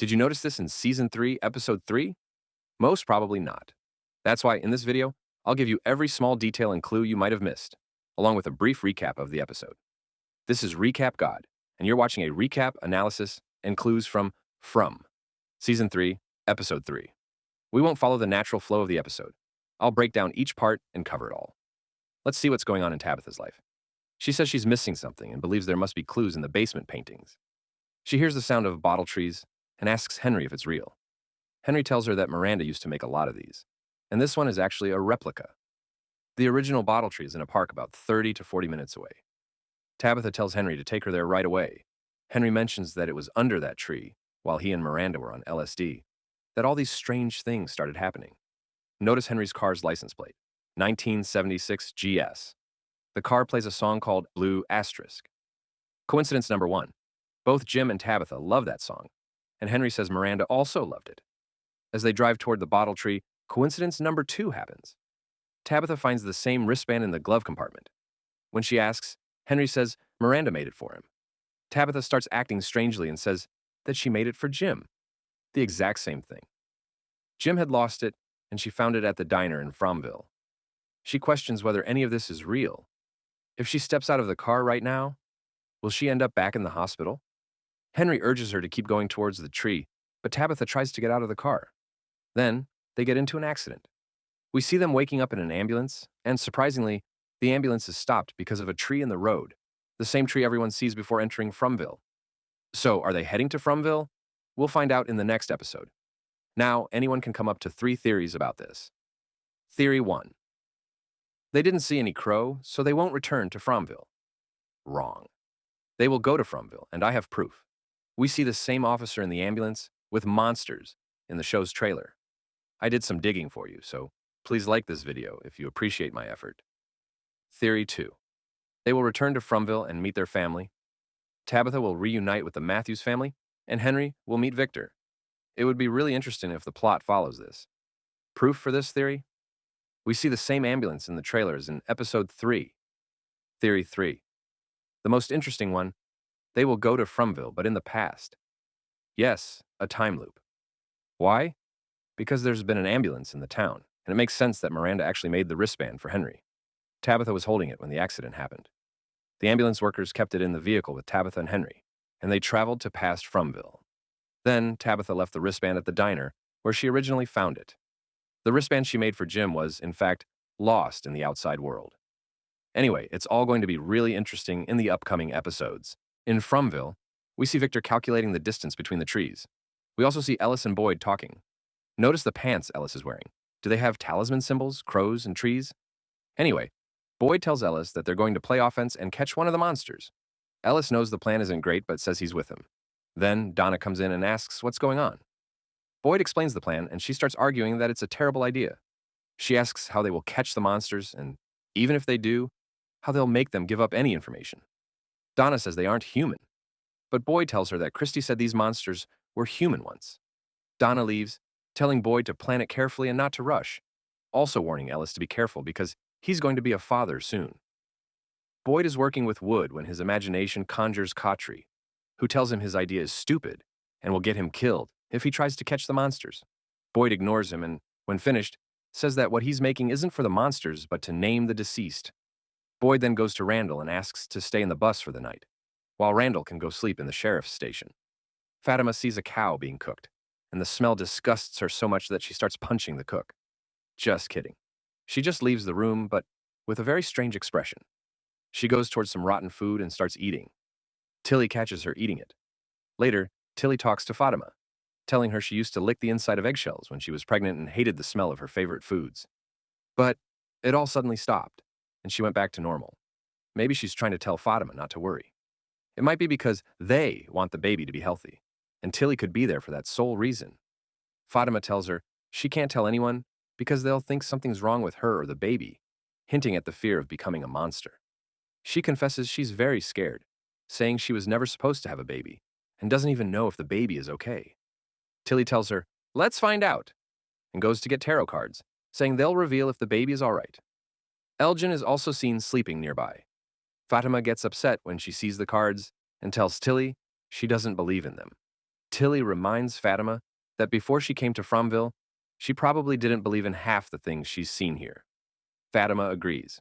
Did you notice this in Season 3, Episode 3? Most probably not. That's why in this video, I'll give you every small detail and clue you might have missed, along with a brief recap of the episode. This is Recap God, and you're watching a recap, analysis, and clues from Season 3, Episode 3. We won't follow the natural flow of the episode. I'll break down each part and cover it all. Let's see what's going on in Tabitha's life. She says she's missing something and believes there must be clues in the basement paintings. She hears the sound of bottle trees and asks Henry if it's real. Henry tells her that Miranda used to make a lot of these, and this one is actually a replica. The original bottle tree is in a park about 30 to 40 minutes away. Tabitha tells Henry to take her there right away. Henry mentions that it was under that tree, while he and Miranda were on LSD, that all these strange things started happening. Notice Henry's car's license plate, 1976 GS. The car plays a song called Blue Asterisk. Coincidence number one. Both Jim and Tabitha love that song, and Henry says Miranda also loved it. As they drive toward the bottle tree, coincidence number two happens. Tabitha finds the same wristband in the glove compartment. When she asks, Henry says Miranda made it for him. Tabitha starts acting strangely and says that she made it for Jim. The exact same thing. Jim had lost it, and she found it at the diner in Fromville. She questions whether any of this is real. If she steps out of the car right now, will she end up back in the hospital? Henry urges her to keep going towards the tree, but Tabitha tries to get out of the car. Then, they get into an accident. We see them waking up in an ambulance, and surprisingly, the ambulance is stopped because of a tree in the road, the same tree everyone sees before entering Fromville. So, are they heading to Fromville? We'll find out in the next episode. Now, anyone can come up to 3 theories about this. Theory 1. They didn't see any crow, so they won't return to Fromville. Wrong. They will go to Fromville, and I have proof. We see the same officer in the ambulance with monsters in the show's trailer. I did some digging for you, so please like this video if you appreciate my effort. Theory 2. They will return to Fromville and meet their family. Tabitha will reunite with the Matthews family, and Henry will meet Victor. It would be really interesting if the plot follows this. Proof for this theory? We see the same ambulance in the trailers in Episode 3. Theory 3. The most interesting one, they will go to Fromville, but in the past. Yes, a time loop. Why? Because there's been an ambulance in the town, and it makes sense that Miranda actually made the wristband for Henry. Tabitha was holding it when the accident happened. The ambulance workers kept it in the vehicle with Tabitha and Henry, and they traveled to past Fromville. Then, Tabitha left the wristband at the diner, where she originally found it. The wristband she made for Jim was, in fact, lost in the outside world. Anyway, it's all going to be really interesting in the upcoming episodes. In Fromville, we see Victor calculating the distance between the trees. We also see Ellis and Boyd talking. Notice the pants Ellis is wearing. Do they have talisman symbols, crows, and trees? Anyway, Boyd tells Ellis that they're going to play offense and catch one of the monsters. Ellis knows the plan isn't great, but says he's with him. Then Donna comes in and asks what's going on. Boyd explains the plan, and she starts arguing that it's a terrible idea. She asks how they will catch the monsters, and even if they do, how they'll make them give up any information. Donna says they aren't human, but Boyd tells her that Christy said these monsters were human once. Donna leaves, telling Boyd to plan it carefully and not to rush, also warning Ellis to be careful because he's going to be a father soon. Boyd is working with Wood when his imagination conjures Cautry, who tells him his idea is stupid and will get him killed if he tries to catch the monsters. Boyd ignores him and, when finished, says that what he's making isn't for the monsters but to name the deceased. Boyd then goes to Randall and asks to stay in the bus for the night, while Randall can go sleep in the sheriff's station. Fatima sees a cow being cooked, and the smell disgusts her so much that she starts punching the cook. Just kidding. She just leaves the room, but with a very strange expression. She goes towards some rotten food and starts eating. Tilly catches her eating it. Later, Tilly talks to Fatima, telling her she used to lick the inside of eggshells when she was pregnant and hated the smell of her favorite foods. But it all suddenly stopped, and she went back to normal. Maybe she's trying to tell Fatima not to worry. It might be because they want the baby to be healthy, and Tilly could be there for that sole reason. Fatima tells her she can't tell anyone because they'll think something's wrong with her or the baby, hinting at the fear of becoming a monster. She confesses she's very scared, saying she was never supposed to have a baby, and doesn't even know if the baby is okay. Tilly tells her, "Let's find out," and goes to get tarot cards, saying they'll reveal if the baby is all right. Elgin is also seen sleeping nearby. Fatima gets upset when she sees the cards and tells Tilly she doesn't believe in them. Tilly reminds Fatima that before she came to Fromville, she probably didn't believe in half the things she's seen here. Fatima agrees.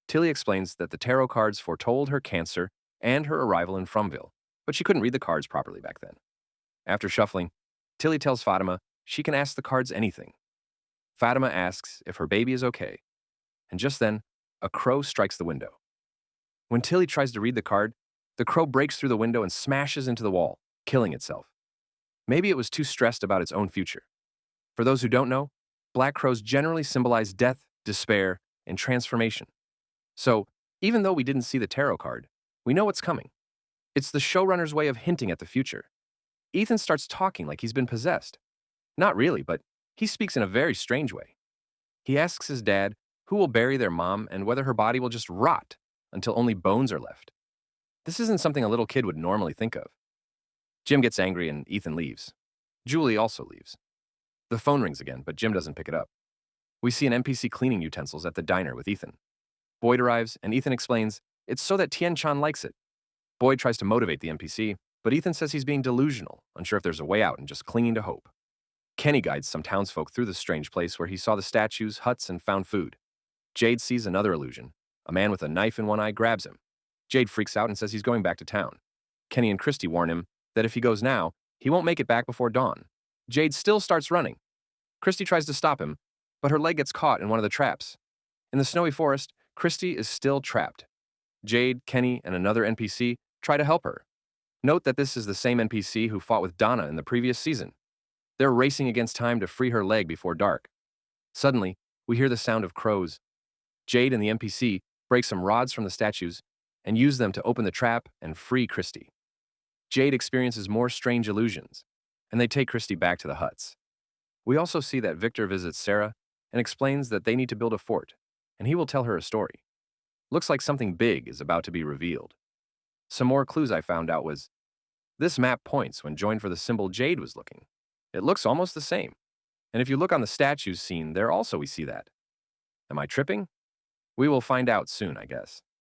Tilly explains that the tarot cards foretold her cancer and her arrival in Fromville, but she couldn't read the cards properly back then. After shuffling, Tilly tells Fatima she can ask the cards anything. Fatima asks if her baby is okay, and just then, a crow strikes the window. When Tilly tries to read the card, the crow breaks through the window and smashes into the wall, killing itself. Maybe it was too stressed about its own future. For those who don't know, black crows generally symbolize death, despair, and transformation. So, even though we didn't see the tarot card, we know what's coming. It's the showrunner's way of hinting at the future. Ethan starts talking like he's been possessed. Not really, but he speaks in a very strange way. He asks his dad who will bury their mom and whether her body will just rot until only bones are left. This isn't something a little kid would normally think of. Jim gets angry and Ethan leaves. Julie also leaves. The phone rings again, but Jim doesn't pick it up. We see an NPC cleaning utensils at the diner with Ethan. Boyd arrives, and Ethan explains it's so that Tien-Chan likes it. Boyd tries to motivate the NPC, but Ethan says he's being delusional, unsure if there's a way out and just clinging to hope. Kenny guides some townsfolk through the strange place where he saw the statues, huts, and found food. Jade sees another illusion. A man with a knife in one eye grabs him. Jade freaks out and says he's going back to town. Kenny and Christy warn him that if he goes now, he won't make it back before dawn. Jade still starts running. Christy tries to stop him, but her leg gets caught in one of the traps. In the snowy forest, Christy is still trapped. Jade, Kenny, and another NPC try to help her. Note that this is the same NPC who fought with Donna in the previous season. They're racing against time to free her leg before dark. Suddenly, we hear the sound of crows. Jade and the NPC break some rods from the statues and use them to open the trap and free Christy. Jade experiences more strange illusions, and they take Christy back to the huts. We also see that Victor visits Sarah and explains that they need to build a fort, and he will tell her a story. Looks like something big is about to be revealed. Some more clues I found out was, this map points when joined for the symbol Jade was looking. It looks almost the same. And if you look on the statues seen, there also we see that. Am I tripping? We will find out soon, I guess.